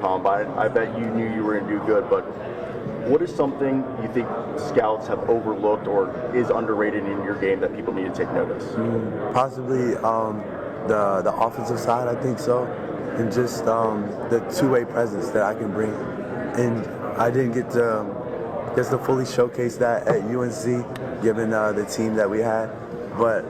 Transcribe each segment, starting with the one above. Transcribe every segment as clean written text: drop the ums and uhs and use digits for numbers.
combine. I bet you knew you were going to do good, but what is something you think scouts have overlooked or is underrated in your game that people need to take notice? Possibly the offensive side, I think so, and just the two-way presence that I can bring. And I didn't get to fully showcase that at UNC, given the team that we had. But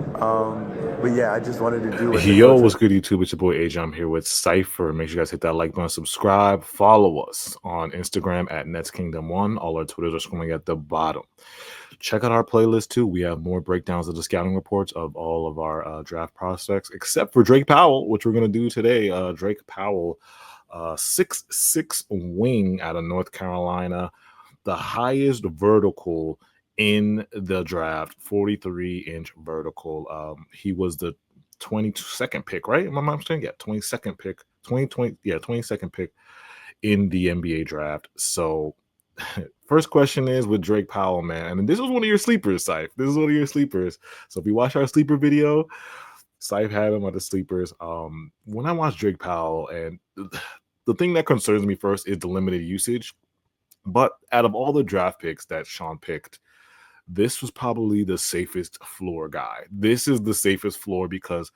yeah, I just wanted to do what the Yo, coach what's was. good, YouTube? It's your boy AJ. I'm here with Cypher. Make sure you guys hit that like button, subscribe, follow us on Instagram at NetsKingdom1. All our Twitters are scrolling at the bottom. Check out our playlist too. We have more breakdowns of the scouting reports of all of our draft prospects, except for Drake Powell, which we're going to do today. Drake Powell, 6'6" wing out of North Carolina, the highest vertical in the draft, 43-inch vertical. He was the 22nd pick, right? Am I mistaken? Yeah, 22nd pick, 22nd pick in the NBA draft. So first question is with Drake Powell, man. And this was one of your sleepers, Saif. This is one of your sleepers. So if you watch our sleeper video, Saif had him on the sleepers. When I watched Drake Powell, and the thing that concerns me first is the limited usage. But out of all the draft picks that Sean picked, this was probably the safest floor guy. This is the safest floor because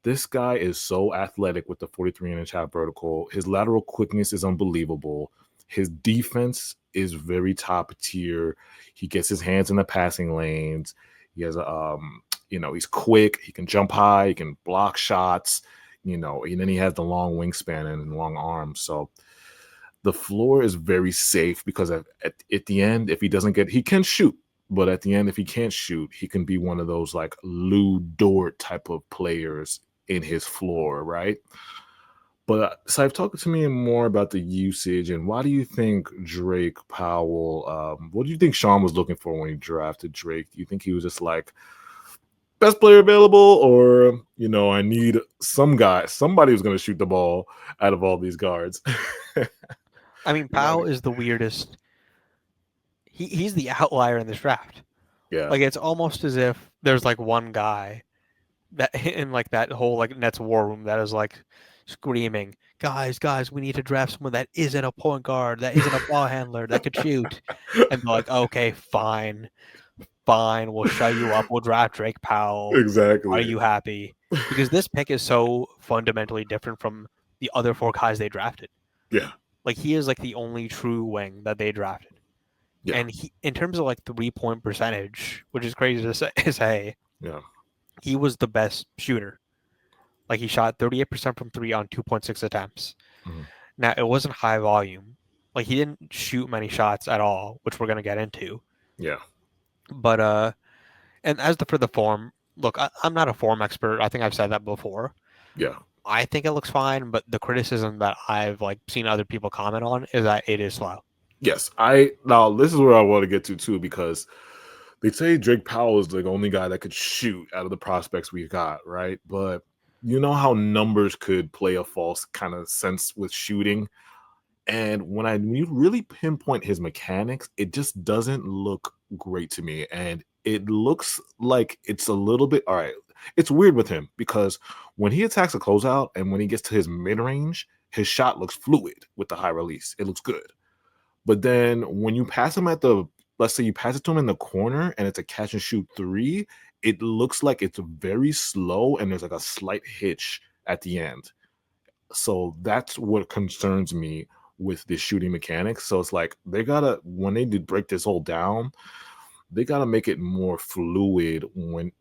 this guy is so athletic with the 43-inch half vertical. His lateral quickness is unbelievable. His defense is very top tier. He gets his hands in the passing lanes. He has he's quick. He can jump high. He can block shots. And then he has the long wingspan and long arms. So the floor is very safe because at the end, if he doesn't he can shoot. But at the end, if he can't shoot, he can be one of those like Lou Dort type of players in his floor, right? But Saif, talk to me more about the usage and why do you think Drake Powell? What do you think Sean was looking for when he drafted Drake? Do you think he was just like best player available, or I need somebody who's going to shoot the ball out of all these guards? I mean, Powell is the weirdest. He's the outlier in this draft. Yeah. Like, it's almost as if there's like one guy that in like that whole like Nets war room that is like screaming, guys, we need to draft someone that isn't a point guard, that isn't a ball handler, that could shoot. And they're like, okay, fine, we'll shut you up. We'll draft Drake Powell. Exactly. Are you happy? Because this pick is so fundamentally different from the other four guys they drafted. Yeah. Like, he is like the only true wing that they drafted. Yeah. And he, in terms of like 3-point percentage, which is crazy to say, yeah, he was the best shooter. Like, he shot 38% from 3 on 2.6 attempts. Mm-hmm. Now, it wasn't high volume. Like, he didn't shoot many shots at all, which we're going to get into. Yeah. But, and as for the form, look, I'm not a form expert. I think I've said that before. Yeah. I think it looks fine, but the criticism that I've like seen other people comment on is that it is slow. Yes, now this is where I want to get to too, because they say Drake Powell is the only guy that could shoot out of the prospects we got, right? But you know how numbers could play a false kind of sense with shooting. And when you really pinpoint his mechanics, it just doesn't look great to me. And it looks like it's a little bit, all right, it's weird with him because when he attacks a closeout and when he gets to his mid-range, his shot looks fluid with the high release. It looks good. But then when you pass him let's say you pass it to him in the corner and it's a catch and shoot 3, it looks like it's very slow and there's like a slight hitch at the end. So that's what concerns me with the shooting mechanics. So it's like when they did break this whole down, they got to make it more fluid when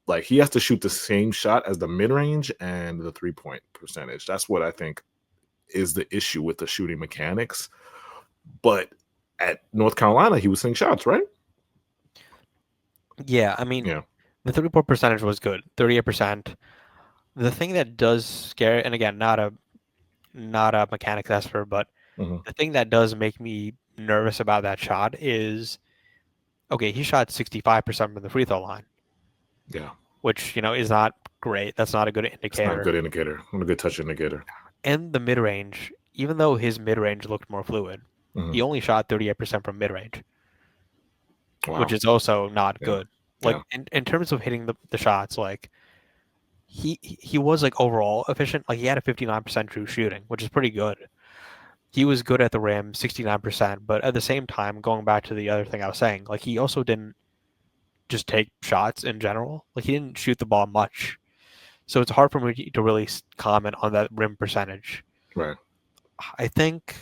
like he has to shoot the same shot as the mid-range and the 3-point percentage. That's what I think is the issue with the shooting mechanics. But at North Carolina, he was hitting shots, right? Yeah, I mean, the 3-point percentage was good, 38%. The thing that does scare, and again, not a mechanics expert, but the thing that does make me nervous about that shot is, okay, he shot 65% from the free throw line. Yeah. Which, is not great. That's not a good indicator. It's not a good indicator. Not a good touch indicator. And the mid-range, even though his mid-range looked more fluid, he only shot 38% from mid-range, which is also not good. Like, in terms of hitting the shots, like, he was, like, overall efficient. Like, he had a 59% true shooting, which is pretty good. he was good at the rim, 69%, but at the same time, going back to the other thing I was saying, like he also didn't just take shots in general. Like he didn't shoot the ball much. So it's hard for me to really comment on that rim percentage. Right. I think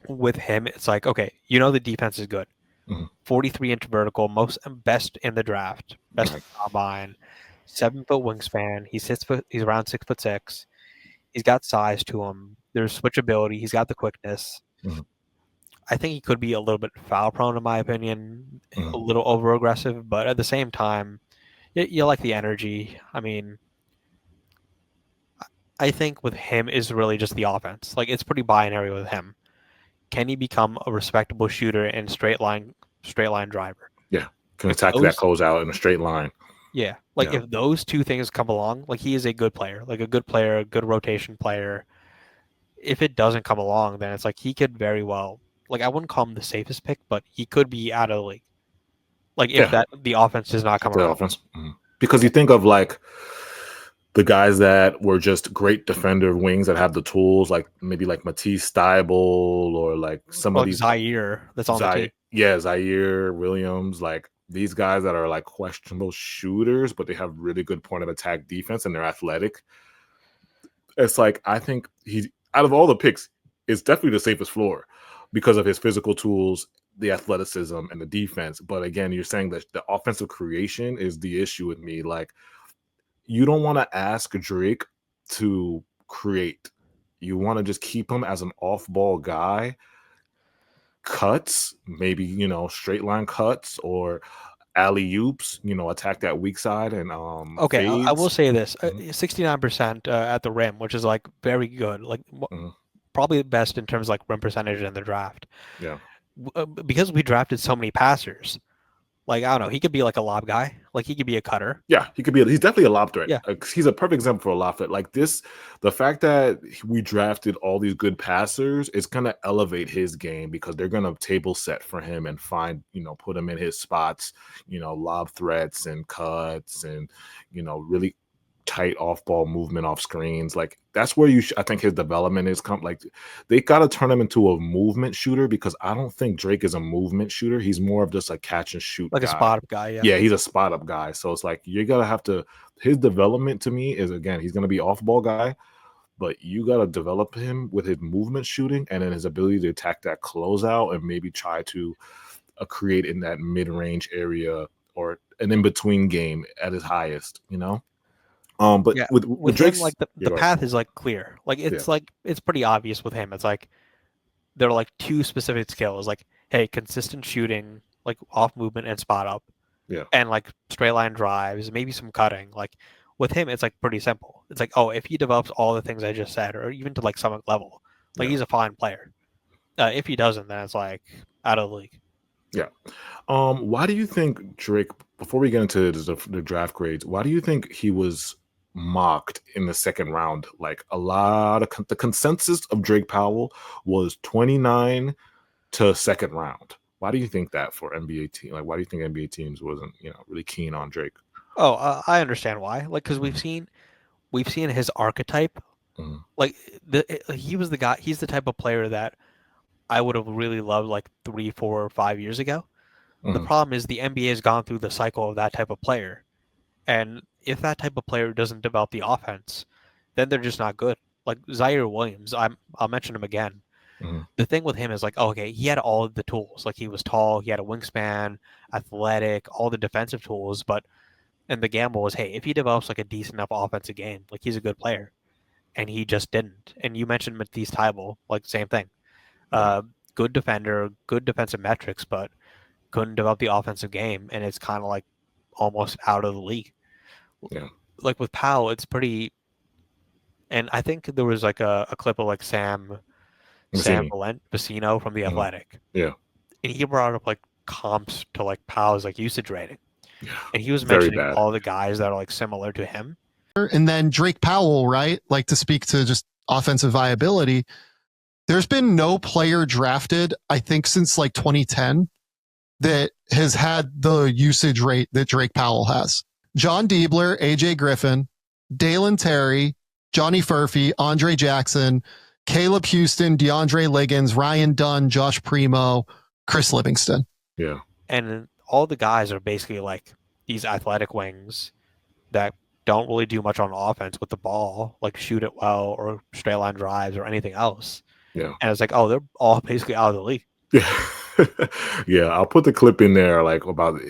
with him, it's like, okay, the defense is good. 43-inch vertical, best in the draft, best in the combine, 7-foot wingspan. He's around 6'6". He's got size to him. There's switchability. He's got the quickness. I think he could be a little bit foul prone, in my opinion, a little over aggressive, but at the same time, you like the energy. I mean, I think with him is really just the offense. Like it's pretty binary with him. Can he become a respectable shooter and straight line driver? Yeah, can attack that closeout in a straight line. Yeah, like if those two things come along, like he is a good player, a good rotation player. If it doesn't come along, then it's like he could very well, like I wouldn't call him the safest pick, but he could be out of the league. Like if the offense does not come around. Because you think of like the guys that were just great defender wings that have the tools, like maybe like Matisse Thybulle or like some of these Zaire that's on the team. Yeah, Zaire Williams, like these guys that are like questionable shooters, but they have really good point of attack defense and they're athletic. It's like I think he out of all the picks, it's definitely the safest floor because of his physical tools, the athleticism, and the defense. But again, you're saying that the offensive creation is the issue with me. Like, you don't want to ask Drake to create. You want to just keep him as an off-ball guy. Cuts, maybe, straight line cuts or alley-oops, attack that weak side and okay, I will say this. 69% at the rim, which is like very good. Like probably the best in terms of like rim percentage in the draft. Yeah. Because we drafted so many passers. Like, I don't know, he could be like a lob guy. Like, he could be a cutter. Yeah, he's definitely a lob threat. Yeah. He's a perfect example for a lob threat. Like the fact that we drafted all these good passers is going to elevate his game because they're going to table set for him and find, put him in his spots, lob threats and cuts and, really tight off-ball movement off screens. Like that's where I think his development is like they got to turn him into a movement shooter because I don't think Drake is a movement shooter. He's more of just a catch and shoot like guy. A spot up guy. Yeah, he's a spot up guy. So it's like you gotta have to his development to me is again he's gonna be off-ball guy, but you gotta develop him with his movement shooting and then his ability to attack that closeout and maybe try to create in that mid-range area or an in-between game at his highest, But yeah, with Drake's him, like the path is like clear. Like it's like it's pretty obvious with him. It's like there are like two specific skills. Like, hey, consistent shooting, like off movement and spot up. Yeah. And like straight line drives, maybe some cutting. Like with him, it's like pretty simple. It's like, oh, if he develops all the things I just said, or even to like some level, like he's a fine player. If he doesn't, then it's like out of the league. Yeah. Why do you think Drake, before we get into the draft grades, why do you think he was mocked in the second round? Like a lot of the consensus of Drake Powell was 29 to second round. Why do you think that for NBA team? Like, why do you think NBA teams wasn't, really keen on Drake? Oh, I understand why. Like, because we've seen his archetype. Like he was the guy. He's the type of player that I would have really loved like 3, 4, or 5 years ago. The problem is the NBA has gone through the cycle of that type of player. And if that type of player doesn't develop the offense, then they're just not good. Like Zaire Williams, I'll mention him again. The thing with him is like, okay, he had all of the tools. Like he was tall, he had a wingspan, athletic, all the defensive tools. And the gamble was, hey, if he develops like a decent enough offensive game, like he's a good player. And he just didn't. And you mentioned Matisse Thybulle, like same thing. Good defender, good defensive metrics, but couldn't develop the offensive game. And it's kind of like almost out of the league. Yeah. Like with Powell, it's pretty. And I think there was like a clip of like Sam Vecino from the Athletic. Yeah. And he brought up like comps to like Powell's like usage rating. Yeah. And he was mentioning all the guys that are like similar to him. And then Drake Powell, right? Like to speak to just offensive viability. There's been no player drafted, I think, since like 2010 that has had the usage rate that Drake Powell has. John Diebler, AJ Griffin, Dalen Terry, Johnny Furphy, Andre Jackson, Caleb Houston, DeAndre Liggins, Ryan Dunn, Josh Primo, Chris Livingston. Yeah. And all the guys are basically like these athletic wings that don't really do much on offense with the ball, like shoot it well or straight line drives or anything else. Yeah. And it's like, oh, they're all basically out of the league. Yeah. Yeah, I'll put the clip in there like about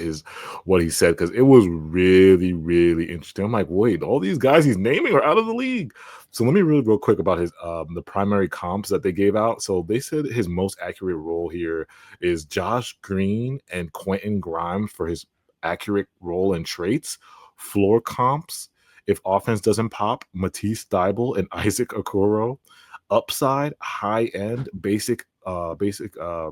what he said because it was really, really interesting. I'm like, wait, all these guys he's naming are out of the league. So let me real quick about his the primary comps that they gave out. So they said his most accurate role here is Josh Green and Quentin Grimes for his accurate role and traits. Floor comps, if offense doesn't pop, Matisse Thybulle and Isaac Okoro. Upside, high end, basic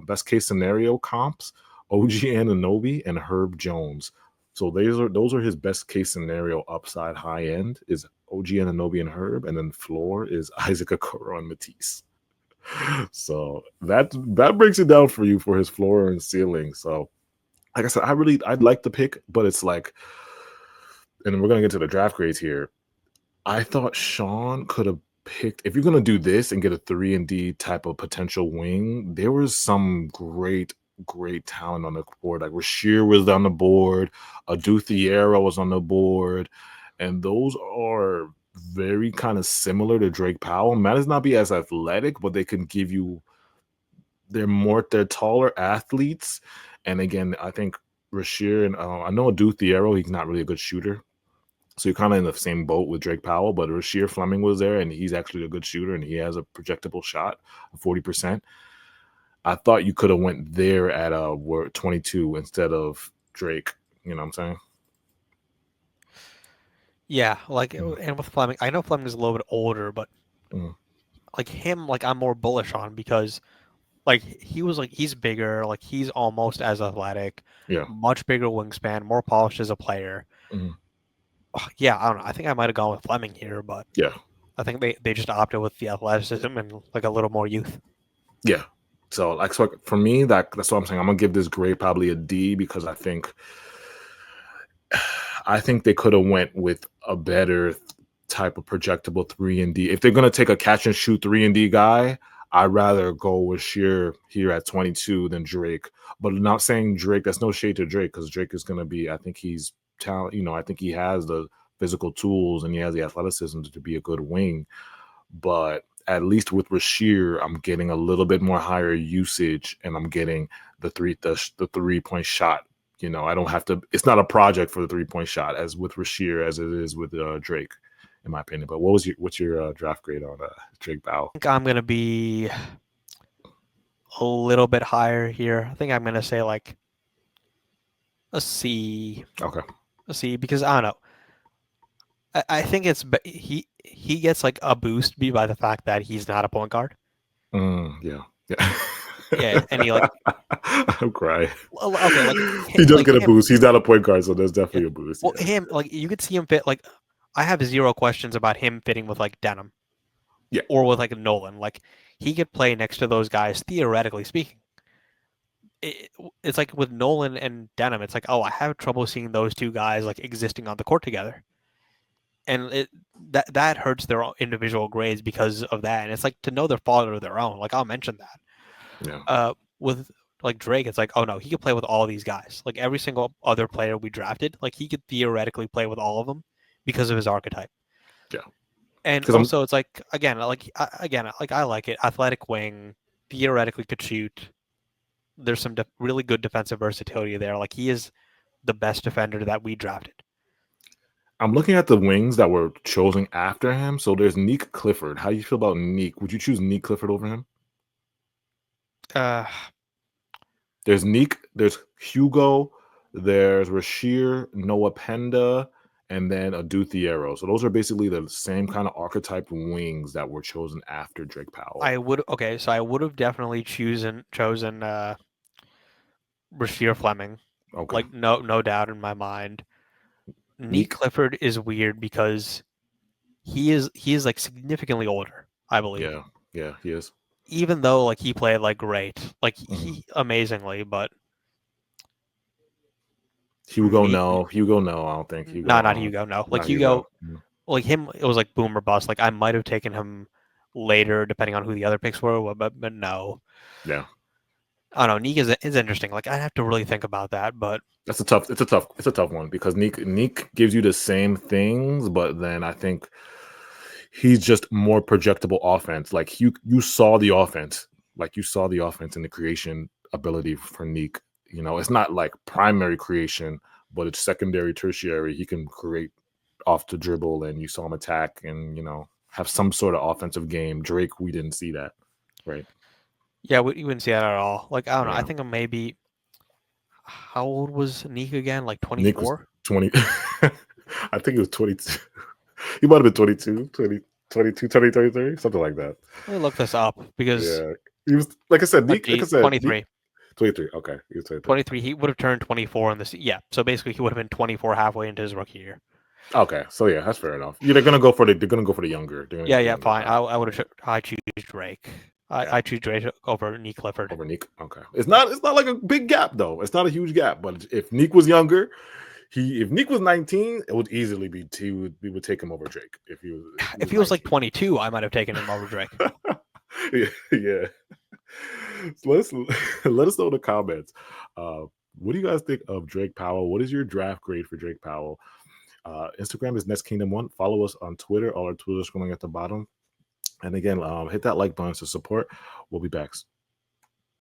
best case scenario comps, OG Anunoby and Herb Jones. So those are his best case scenario upside high end is OG Anunoby and Herb, and then floor is Isaac Okoro and Matisse. So that breaks it down for you for his floor and ceiling. So like I said, I'd like the pick, but it's like, and we're gonna get to the draft grades here. I thought Sean could have picked, if you're gonna do this and get a 3-and-D type of potential wing, there was some great talent on the board. Like Rasheer was on the board, Adu Thiero was on the board, and those are very kind of similar to Drake Powell. Might not be as athletic, but they can give you. They're taller athletes, and again, I think Rasheer and I know Adu Thiero, he's not really a good shooter. So you're kind of in the same boat with Drake Powell, but Rasheer Fleming was there, and he's actually a good shooter, and he has a projectable shot of 40%. I thought you could have went there at 22 instead of Drake. You know what I'm saying? Yeah, like and with Fleming, I know Fleming is a little bit older, but like him, like I'm more bullish on because like he's bigger, like he's almost as athletic, Yeah. much bigger wingspan, more polished as a player. Yeah, I don't know. I think I might have gone with Fleming here, but Yeah. I think they just opted with the athleticism and like a little more youth. Yeah. So for me, that's what I'm saying. I'm gonna give this grade probably a D because I think they could have went with a better type of projectable 3-and-D. If they're gonna take a catch and shoot 3-and-D guy, I'd rather go with Sheer here at 22 than Drake. But I'm not saying Drake. That's no shade to Drake because Drake is gonna be. I think he's talent. I think he has the physical tools and he has the athleticism to be a good wing. But at least with Rasheer, I'm getting a little bit more higher usage, and I'm getting the 3-point shot. I don't have to. It's not a project for the 3-point shot as with Rasheer as it is with Drake, in my opinion. But what's your draft grade on Drake Powell? I think I'm gonna be a little bit higher here. I think I'm gonna say like a C. Okay. A C because I don't know. I think he gets like a boost by the fact that he's not a point guard. Yeah. Yeah, and he like I'm crying. Okay, like he does get a boost. He's not a point guard, so there's definitely a boost. Well, him like you could see him fit. Like I have zero questions about him fitting with like Denham, or with like Nolan. Like he could play next to those guys theoretically speaking. It's like with Nolan and Denham, it's like, oh, I have trouble seeing those two guys like existing on the court together. And that hurts their individual grades because of that. And it's like to know their father of their own. Like I'll mention that. Yeah. With like Drake, it's like, oh no, he could play with all these guys. Like every single other player we drafted, like he could theoretically play with all of them because of his archetype. Yeah. And also, it's like again, I like it. Athletic wing, theoretically could shoot. There's some really good defensive versatility there. Like he is the best defender that we drafted. I'm looking at the wings that were chosen after him. So there's Neek Clifford. How do you feel about Neek? Would you choose Neek Clifford over him? There's Neek, there's Hugo, there's Rasheer, Noah Penda, and then Adu Thiero. So those are basically the same kind of archetype wings that were chosen after Drake Powell. I would have definitely chosen Rasheer Fleming. Okay. Like no doubt in my mind. Neek Clifford is weird because he is like significantly older, I believe. Yeah, he is. Even though like he played like great, like he amazingly, but Hugo, no, I don't think Hugo. No, not Hugo, no. Like Hugo, like him, it was like boom or bust. Like I might have taken him later, depending on who the other picks were. But no, Yeah, I don't know. Neek is interesting. Like I'd have to really think about that. But it's a tough one because Neek gives you the same things, but then I think he's just more projectable offense. Like you saw the offense, and the creation ability for Neek. You know, it's not like primary creation, but it's secondary, tertiary. He can create off the dribble, and you saw him attack, and have some sort of offensive game. Drake, we didn't see that, right? yeah, you wouldn't see that at all. Like I don't know. I Yeah. think I'm maybe. How old was Neek again? Like Nick was 24? 20. I think he was 22. He might have been 22, 23, something like that. Let me look this up because Yeah. He was, like I said, let's Nick, see, 23. 23. Okay. He was 23. 23. He would have turned 24 in this. Yeah. So basically, he would have been 24 halfway into his rookie year. Okay. So yeah, that's fair enough. Yeah, they're gonna go for the younger. They're gonna Yeah, go yeah, younger fine. guy. I would have. I choose Drake. I choose Drake over Neek Clifford. Over Nick. Okay. It's not like a big gap though. It's not a huge gap. But if Nick was younger, if Nick was 19, it would easily be we would take him over Drake. If If he was like 22, I might have taken him over Drake. yeah. So let us know in the comments. What do you guys think of Drake Powell? What is your draft grade for Drake Powell? Instagram is NetsKingdom1. Follow us on Twitter. All our Twitter is scrolling at the bottom. And again, hit that like button to support. We'll be back.